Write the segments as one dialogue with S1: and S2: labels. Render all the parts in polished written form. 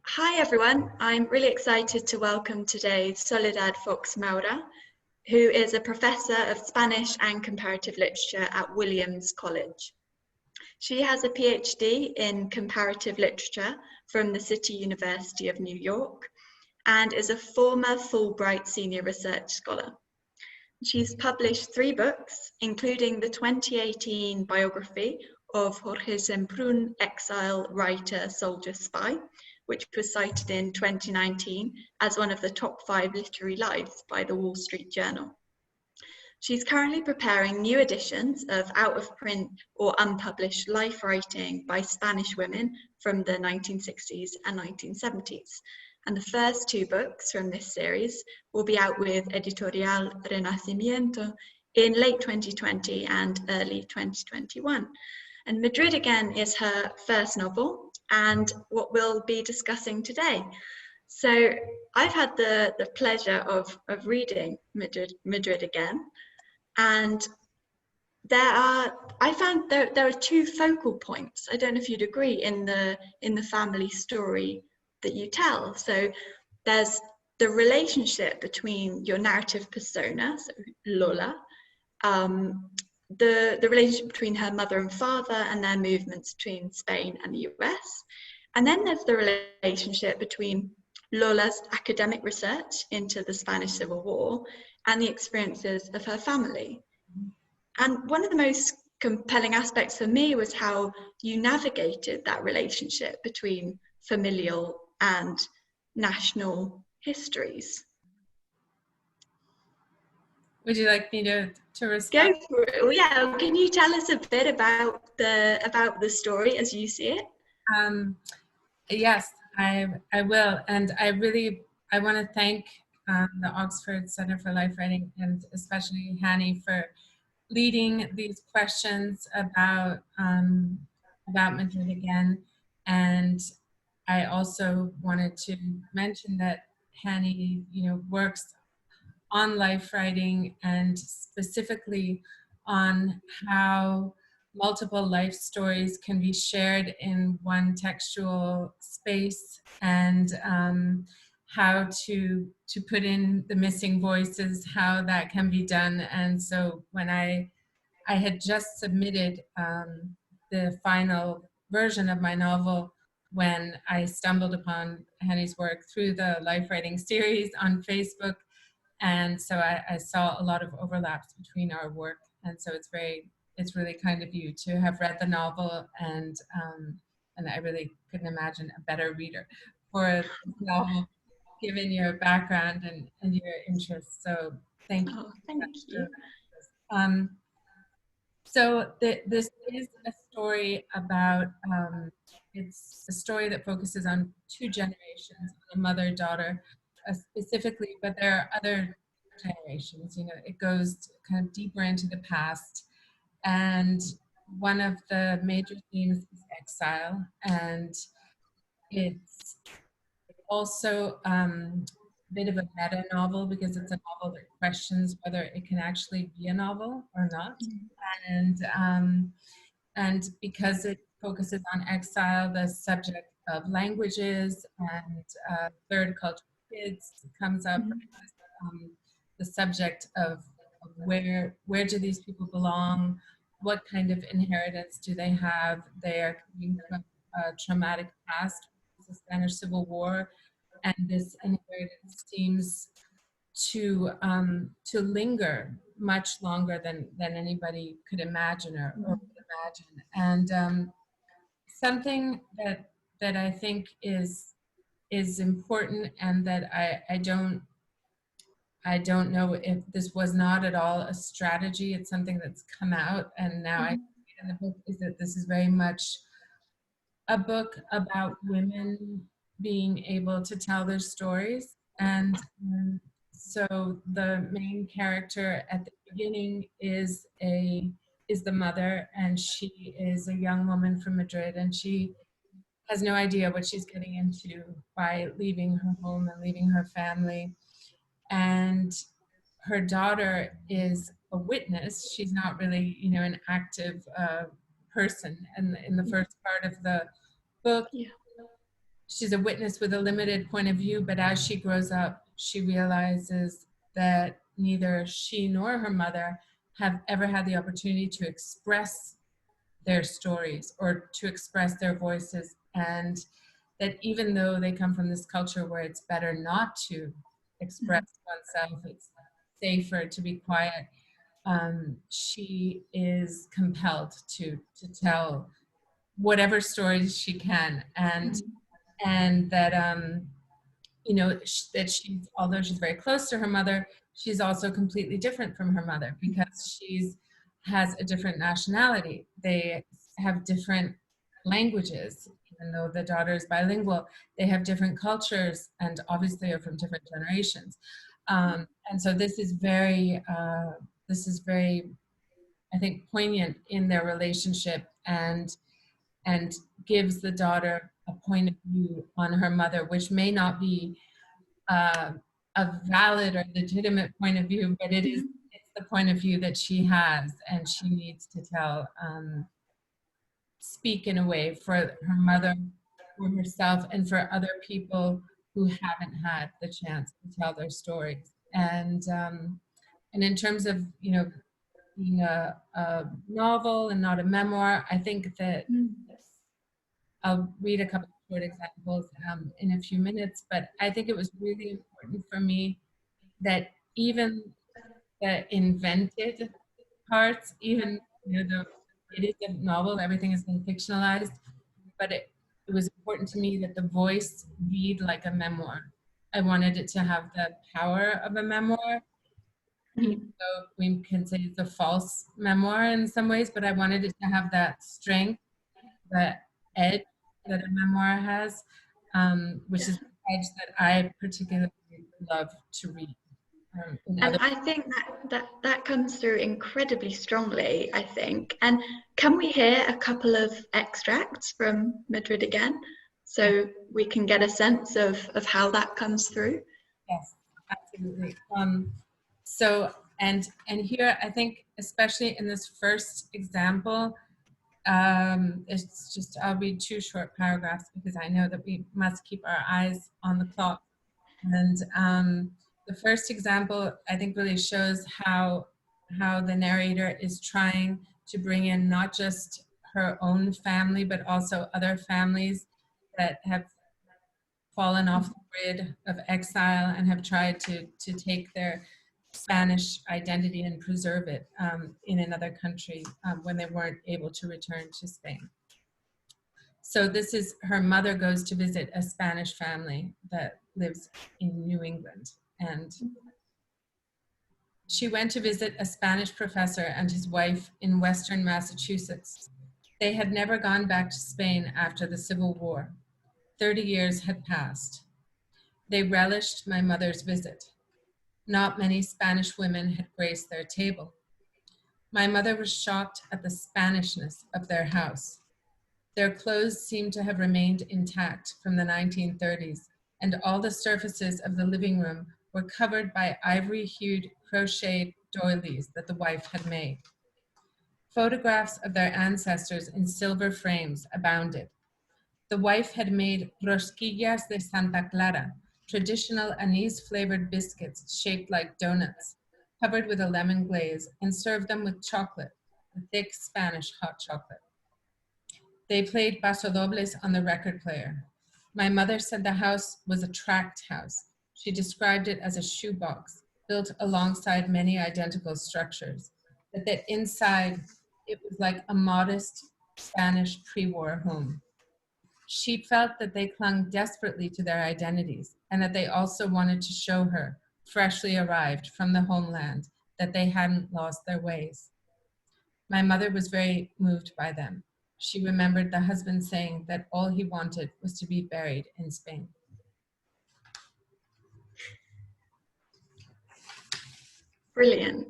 S1: Hi everyone, I'm really excited to welcome today Soledad Fox Maura, who is a professor of Spanish and Comparative Literature at Williams College. She has a PhD in Comparative Literature from the City University of New York and is a former Fulbright Senior Research Scholar. She's published 3 books, including the 2018 biography of Jorge Semprún, exile, writer, soldier, spy, which was cited in 2019 as one of the top 5 literary lives by the Wall Street Journal. She's currently preparing new editions of out-of-print or unpublished life writing by Spanish women from the 1960s and 1970s. And the first 2 books from this series will be out with Editorial Renacimiento in late 2020 and early 2021. And Madrid Again is her first novel and what we'll be discussing today. So I've had the pleasure of reading Madrid Again, and I found there are 2 focal points. I don't know if you'd agree in the family story that you tell. So there's the relationship between your narrative persona, so Lola, the relationship between her mother and father and their movements between Spain and the US. And then there's the relationship between Lola's academic research into the Spanish Civil War and the experiences of her family. And one of the most compelling aspects for me was how you navigated that relationship between familial and national histories.
S2: Would you like me to respond?
S1: Go for it. Well, yeah, can you tell us a bit about the story as you see it?
S2: Yes, I will, and I want to thank the Oxford Center for Life Writing and especially Hannie for leading these questions about Madrid Again. And I also wanted to mention that Hannie, works on life writing and specifically on how multiple life stories can be shared in one textual space, and how to put in the missing voices, how that can be done. And so when I had just submitted the final version of my novel, when I stumbled upon Hannie's work through the life writing series on Facebook. And so I saw a lot of overlaps between our work. And so it's really kind of you to have read the novel, and I really couldn't imagine a better reader for a novel, given your background and your interests. So thank you.
S1: Oh, thank you.
S2: So this is a story about, it's a story that focuses on 2 generations, a mother-daughter specifically, but there are other generations. It goes kind of deeper into the past. And one of the major themes is exile. And it's also a bit of a meta novel because it's a novel that questions whether it can actually be a novel or not. And because it focuses on exile, the subject of languages and third culture kids comes up. The subject of where do these people belong, what kind of inheritance do they have. They are coming from a traumatic past, the Spanish Civil War, and this inheritance seems to linger much longer than anybody could imagine or would imagine. And something that I think is important, and that I don't know if this was not at all a strategy. It's something that's come out, and now I see in the book, is that this is very much a book about women being able to tell their stories. And so the main character at the beginning is the mother, and she is a young woman from Madrid, and she has no idea what she's getting into by leaving her home and leaving her family. And her daughter is a witness. She's not really, an active person. And in the first part of the book, she's a witness with a limited point of view, but as she grows up, she realizes that neither she nor her mother have ever had the opportunity to express their stories or to express their voices, and that even though they come from this culture where it's better not to express oneself, it's safer to be quiet, she is compelled to tell whatever stories she can, and that you know, that she's, although she's very close to her mother, she's also completely different from her mother because she's has a different nationality. They have different languages, even though the daughter is bilingual. They have different cultures and obviously are from different generations. And so this is very, I think, poignant in their relationship, and gives the daughter a point of view on her mother, which may not be uh, a valid or legitimate point of view, but it's the point of view that she has, and she needs to tell, speak in a way for her mother, for herself, and for other people who haven't had the chance to tell their stories. And in terms of, you know, being a novel and not a memoir, I think that I'll read a couple of short examples in a few minutes, but I think it was really important for me that even the invented parts, even, you know, it is a novel, everything has been fictionalized, but it was important to me that the voice read like a memoir. I wanted it to have the power of a memoir, even though we can say it's a false memoir in some ways, but I wanted it to have that strength, that edge that a memoir has, which is the edge that I particularly love to read.
S1: And I think that comes through incredibly strongly, I think. And can we hear a couple of extracts from Madrid Again so we can get a sense of how that comes through?
S2: Yes, absolutely. So, and here, I think, especially in this first example, it's just, I'll read two short paragraphs because I know that we must keep our eyes on the clock. And the first example, I think, really shows how the narrator is trying to bring in not just her own family, but also other families that have fallen off the grid of exile and have tried to take their Spanish identity and preserve it in another country when they weren't able to return to Spain. So this is, her mother goes to visit a Spanish family that lives in New England. And she went to visit a Spanish professor and his wife in Western Massachusetts. They had never gone back to Spain after the Civil War. 30 years had passed. They relished my mother's visit. Not many Spanish women had graced their table. My mother was shocked at the Spanishness of their house. Their clothes seemed to have remained intact from the 1930s, and all the surfaces of the living room were covered by ivory-hued crocheted doilies that the wife had made. Photographs of their ancestors in silver frames abounded. The wife had made rosquillas de Santa Clara, traditional anise-flavored biscuits shaped like donuts, covered with a lemon glaze, and served them with chocolate, the thick Spanish hot chocolate. They played pasodobles on the record player. My mother said the house was a tract house. She described it as a shoebox built alongside many identical structures, but that inside it was like a modest Spanish pre-war home. She felt that they clung desperately to their identities and that they also wanted to show her, freshly arrived from the homeland, that they hadn't lost their ways. My mother was very moved by them. She remembered the husband saying that all he wanted was to be buried in Spain.
S1: Brilliant.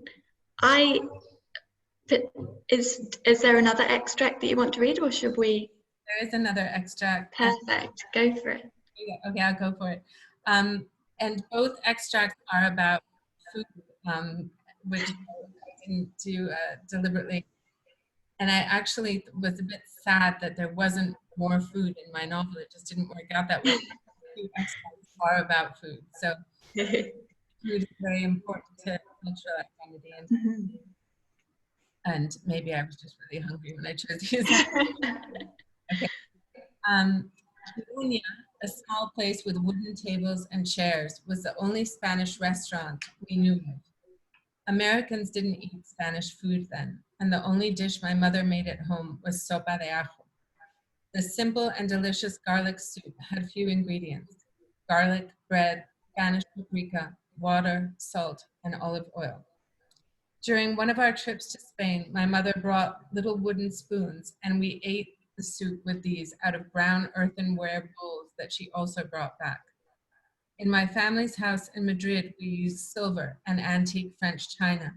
S1: Is there another extract that you want to read, or should we?
S2: There is another extract.
S1: Perfect. Go for it.
S2: Okay, I'll go for it. And both extracts are about food, which I didn't do deliberately. And I actually was a bit sad that there wasn't more food in my novel. It just didn't work out that way. The Exiles are about food. So food is very important to cultural identity. And maybe I was just really hungry when I chose to use that. Okay. V-Nee Yeh, a small place with wooden tables and chairs, was the only Spanish restaurant we knew of. Americans didn't eat Spanish food then, and the only dish my mother made at home was sopa de ajo. The simple and delicious garlic soup had few ingredients: garlic, bread, Spanish paprika, water, salt, and olive oil. During one of our trips to Spain, my mother brought little wooden spoons, and we ate the soup with these out of brown earthenware bowls that she also brought back. In my family's house in Madrid, we used silver and antique French china.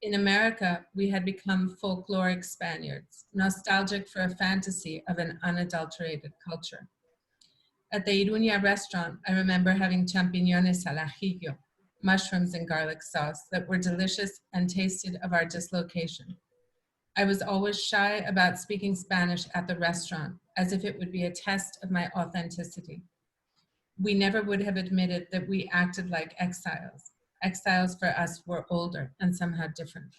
S2: In America, we had become folkloric Spaniards, nostalgic for a fantasy of an unadulterated culture. At the Iruña restaurant, I remember having champiñones al ajillo, mushrooms and garlic sauce that were delicious and tasted of our dislocation. I was always shy about speaking Spanish at the restaurant, as if it would be a test of my authenticity. We never would have admitted that we acted like exiles. Exiles for us were older and somehow different.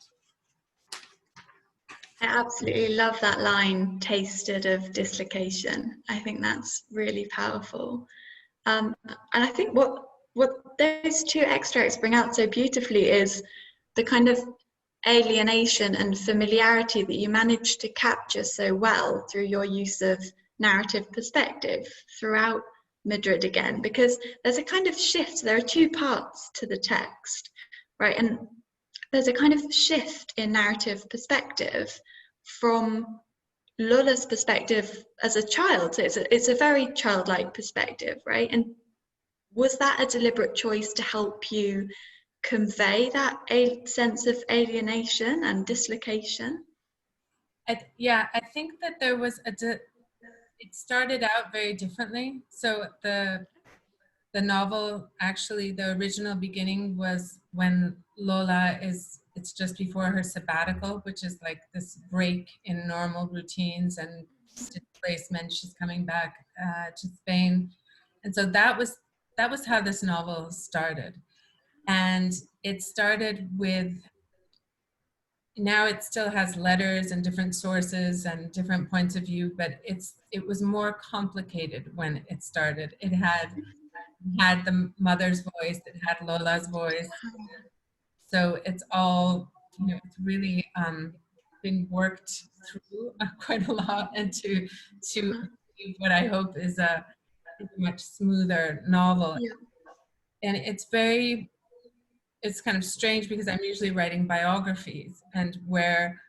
S1: I absolutely love that line, tasted of dislocation. I think that's really powerful. And I think what those two extracts bring out so beautifully is the kind of alienation and familiarity that you managed to capture so well through your use of narrative perspective throughout Madrid Again, because there's a kind of shift. There are two parts to the text, right? And there's a kind of shift in narrative perspective from Lola's perspective as a child. So it's a very childlike perspective, right? And was that a deliberate choice to help you convey that sense of alienation and dislocation?
S2: Yeah, I think that there was it started out very differently. So the novel, actually, the original beginning was when Lola it's just before her sabbatical, which is like this break in normal routines and displacement. She's coming back to Spain. And so that was how this novel started. And it started with, now it still has letters and different sources and different points of view, but it was more complicated when it started. It had the mother's voice, it had Lola's voice. So it's all, it's really been worked through quite a lot, and to achieve what I hope is a much smoother novel.
S1: Yeah.
S2: And it's kind of strange because I'm usually writing biographies, and where,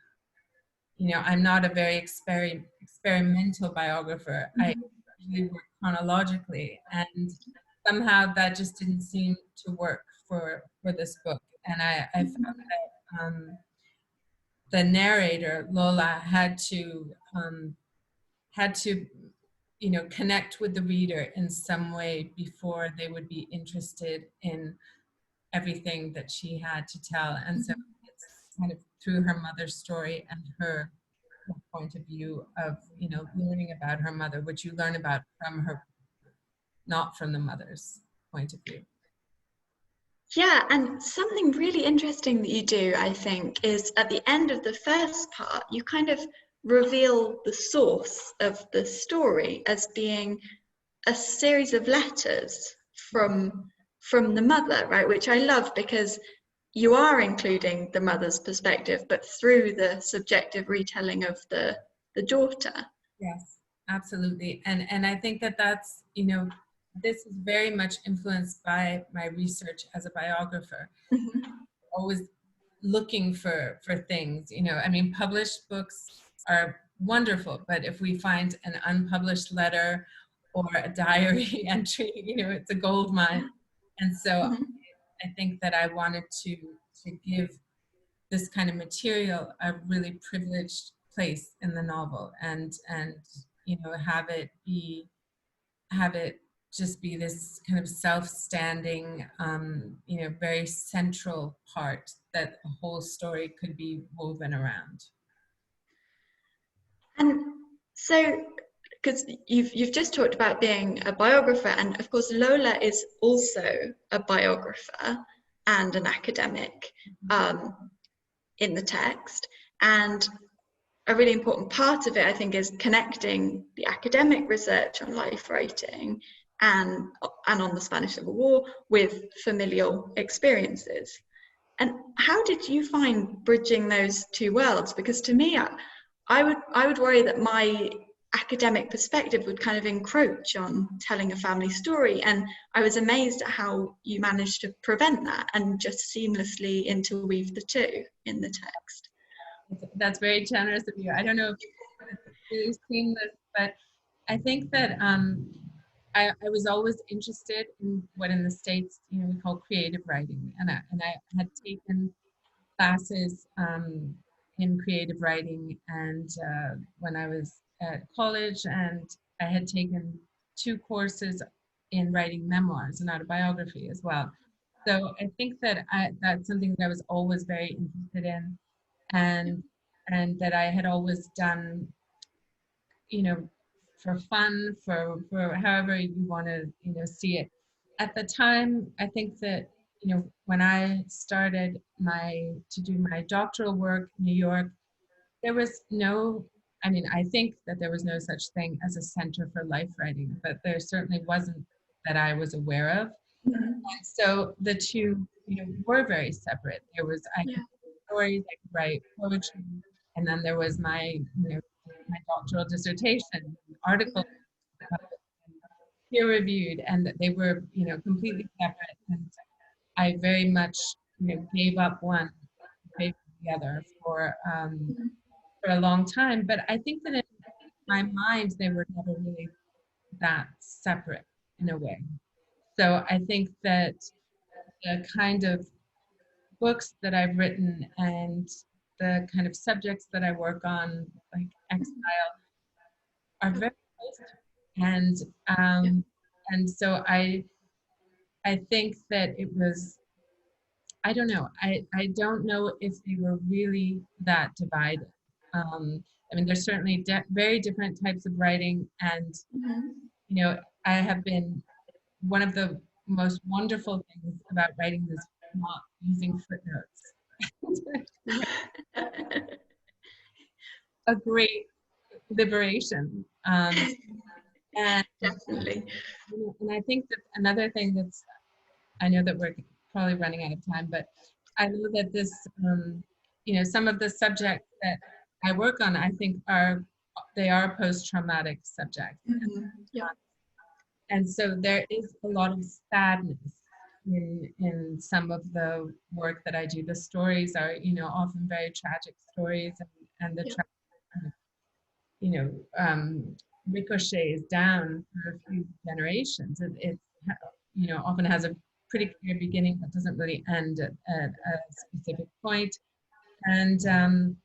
S2: I'm not a very experimental biographer. I usually work chronologically, and somehow that just didn't seem to work for this book. And I found that the narrator, Lola, had to connect with the reader in some way before they would be interested in everything that she had to tell. And so it's kind of through her mother's story and her point of view of, learning about her mother, which you learn about from her, not from the mother's point of view.
S1: Yeah, and something really interesting that you do, I think, is at the end of the first part, you kind of reveal the source of the story as being a series of letters from the mother, right? Which I love, because you are including the mother's perspective, but through the subjective retelling of the daughter.
S2: Yes, absolutely. And I think that that's, this is very much influenced by my research as a biographer. Always looking for things, I mean, published books are wonderful, but if we find an unpublished letter or a diary entry, it's a gold mine. And so I think that I wanted to give this kind of material a really privileged place in the novel, and have it just be this kind of self-standing, very central part that a whole story could be woven around.
S1: And so, because you've just talked about being a biographer, and of course Lola is also a biographer and an academic in the text. And a really important part of it, I think, is connecting the academic research on life writing and on the Spanish Civil War with familial experiences. And how did you find bridging those two worlds? Because to me, I would worry that my academic perspective would kind of encroach on telling a family story. And I was amazed at how you managed to prevent that and just seamlessly interweave the two in the text.
S2: That's very generous of you. I don't know if it's really seamless, but I think that I was always interested in what in the States, you know, we call creative writing. And I had taken classes in creative writing, and when I was at college, and I had taken 2 courses in writing memoirs and autobiography as well. So I think that that's something that I was always very interested in, and that I had always done, you know, for fun, for however you want to, you know, see it. At the time, I think that, you know, when I started to do my doctoral work in New York, there was no, I mean, I think that there was no such thing as a center for life writing, but there certainly wasn't that I was aware of. And so the two, you know, were very separate. There was, I could write stories, I could write poetry, and then there was my, you know, my doctoral dissertation, articles, peer reviewed, and that they were, you know, completely separate. And I very much, you know, gave up one to favor the other for a long time. But I think that in my mind, they were never really that separate in a way. So I think that the kind of books that I've written and the kind of subjects that I work on, like exile, are very close. And so I think that it was, I don't know, I don't know if they were really that divided. I mean, there's certainly very different types of writing, and you know, I have been, one of the most wonderful things about writing this, not using footnotes. A great liberation. And
S1: Definitely.
S2: and I think that another thing that's, I know that we're probably running out of time, but I know that this, you know, some of the subjects that I work on, I think they are post-traumatic subjects.
S1: Yeah.
S2: And so there is a lot of sadness in some of the work that I do. The stories are, you know, often very tragic stories, and the you know, ricochets down for a few generations. It you know, often has a pretty clear beginning but doesn't really end at a specific point. And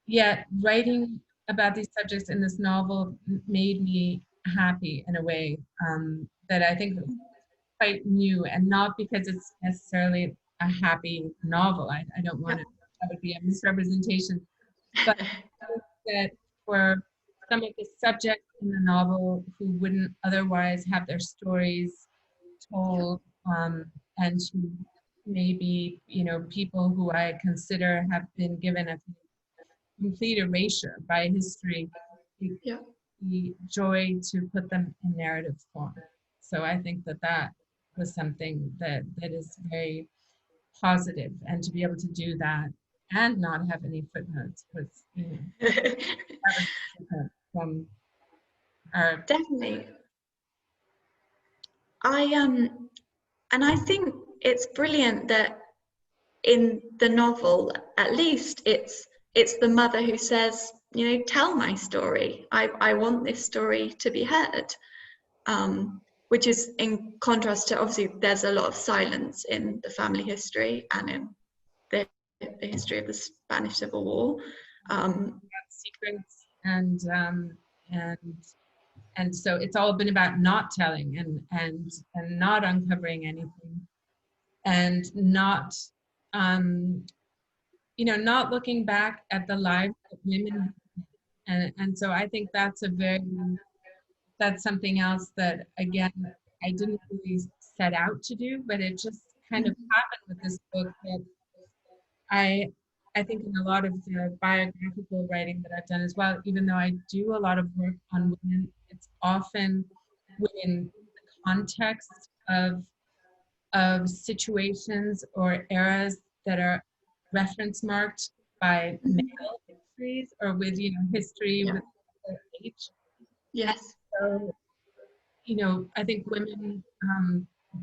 S2: yet writing about these subjects in this novel made me happy in a way that I think was quite new, and not because it's necessarily a happy novel. I don't want to, that would be a misrepresentation, but that for some of the subjects in the novel who wouldn't otherwise have their stories told, and who maybe, you know, people who I consider have been given a complete erasure by history, the joy to put them in narrative form. So I think that that was something that is very positive, and to be able to do that and not have any footnotes was, you know, that was different from our.
S1: Definitely. And I think it's brilliant that in the novel, at least it's the mother who says, you know, tell my story. I want this story to be heard. Which is in contrast to, obviously, there's a lot of silence in the family history and in the history of the Spanish Civil War.
S2: Secrets, and so it's all been about not telling and not uncovering anything, and not you know, not looking back at the lives of women, and so I think that's a very that's something else that, again, I didn't really set out to do, but it just kind of happened with this book that I I think in a lot of the biographical writing that I've done as well, even though I do a lot of work on women, it's often within the context of situations or eras that are reference marked by male histories or with, history
S1: Yeah.
S2: with the age.
S1: Yes.
S2: So, I think women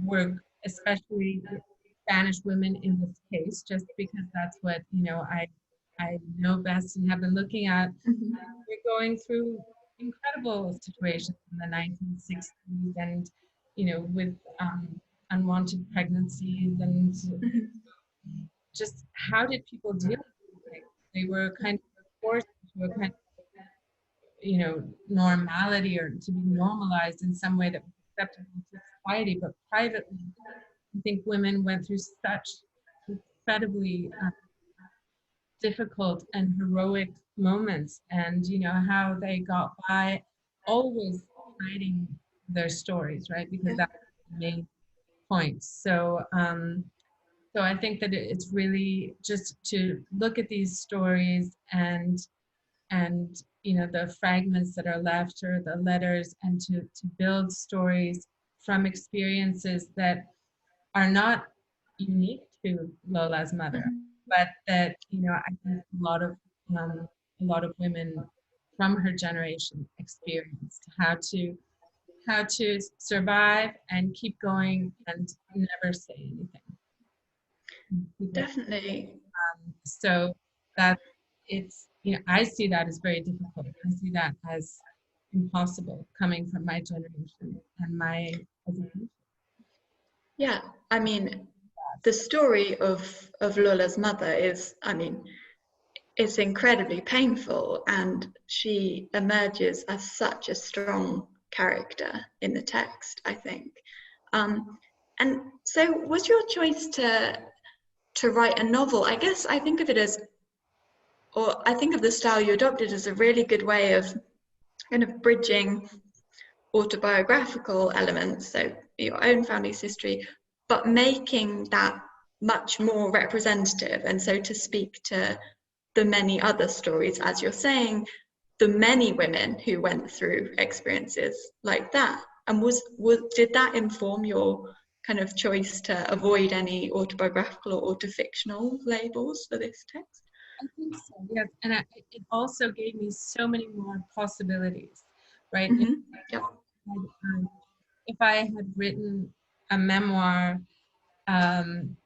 S2: were, especially Spanish women in this case, just because that's what, I know best and have been looking at.
S1: Mhm.
S2: We're going through incredible situations in the 1960s and, with unwanted pregnancies and
S1: Mhm.
S2: just how did people deal with these things? They were kind of forced into a kind of, normality or to be normalized in some way that was acceptable to society. But privately, I think women went through such incredibly difficult and heroic moments, and how they got by, always writing their stories, right? Because that's the main point. So I think that it's really just to look at these stories and the fragments that are left or the letters, and to build stories from experiences that are not unique to Lola's mother,
S1: Mhm.
S2: but that I think um, a lot of women from her generation experienced how to survive and keep going and never say anything.
S1: Definitely.
S2: So that I see that as very difficult. I see that as impossible coming from my generation and my education.
S1: Yeah. I mean, the story of Lola's mother is, I mean, it's incredibly painful, and she emerges as such a strong character in the text, I think. And so, was your choice to write a novel? I guess I think of it as, or I think of the style you adopted as a really good way of kind of bridging autobiographical elements, so your own family's history, but making that much more representative. And so to speak to the many other stories, as you're saying, the many women who went through experiences like that. And did that inform your kind of choice to avoid any autobiographical or autofictional labels for this text?
S2: I think so, yes. And it also gave me so many more possibilities, right?
S1: Mm-hmm. Yep.
S2: If I had written a memoir, um,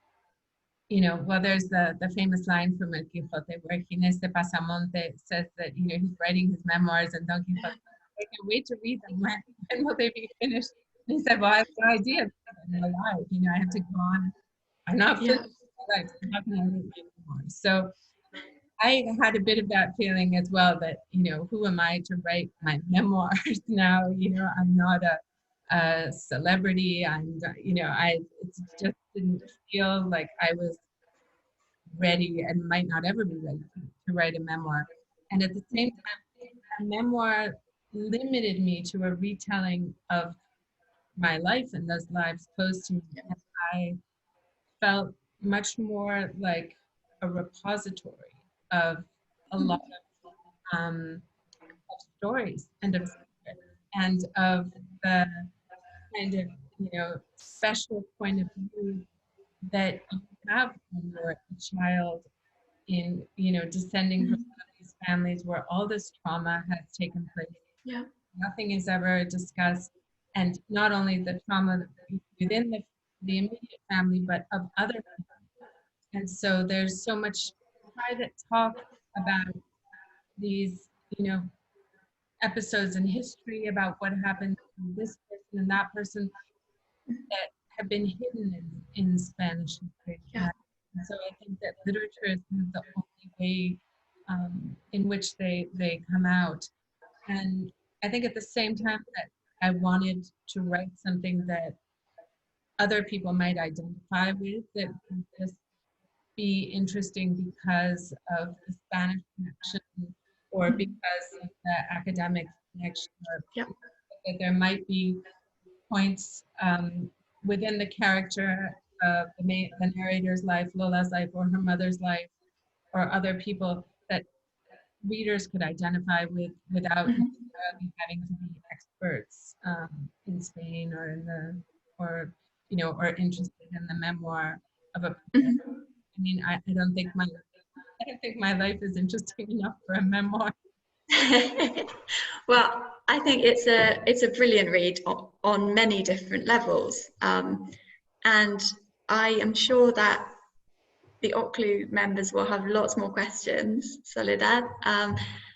S2: well, there's the famous line from El Quijote where Ginés de Pasamonte says that, he's writing his memoirs, and Don Quixote, I can't wait to read them. When will they be finished? And he said, well, I have no idea. I'm alive. I have to go on. I'm not
S1: Yeah.
S2: finished my life. So how can I write my memoirs? So I had a bit of that feeling as well that, who am I to write my memoirs now? I'm not a celebrity. It just didn't feel like I was ready and might not ever be ready to write a memoir. And at the same time, a memoir limited me to a retelling of my life and those lives close to me. And I felt much more like a repository of a lot of stories and of secrets and of the kind of special point of view that you have when you're a child in descending from one of these families where all this trauma has taken place.
S1: Yeah.
S2: Nothing is ever discussed, and not only the trauma within the immediate family, but of other people. And so there's so much private talk about these, episodes in history about what happened to this person and that person that have been hidden in Spanish history.
S1: Yeah.
S2: And so I think that literature is kind of the only way in which they come out. And I think at the same time that I wanted to write something that other people might identify with, that would just be interesting because of the Spanish connection or because of the academic connection or
S1: Yep.
S2: that there might be points within the character of the narrator's life, Lola's life, or her mother's life, or other people that readers could identify with without necessarily having to be experts in Spain or in the or interested in the memoir of a person. I mean, I don't think my life is interesting enough for a memoir.
S1: Well, I think it's a brilliant read on many different levels, and I am sure that the OCLU members will have lots more questions, Soledad.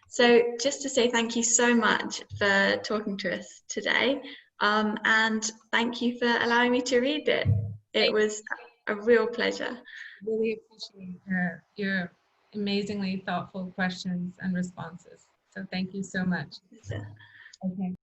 S1: So just to say thank you so much for talking to us today, and thank you for allowing me to read it. It was a real pleasure.
S2: Really appreciate your amazingly thoughtful questions and responses. So thank you so much. Okay.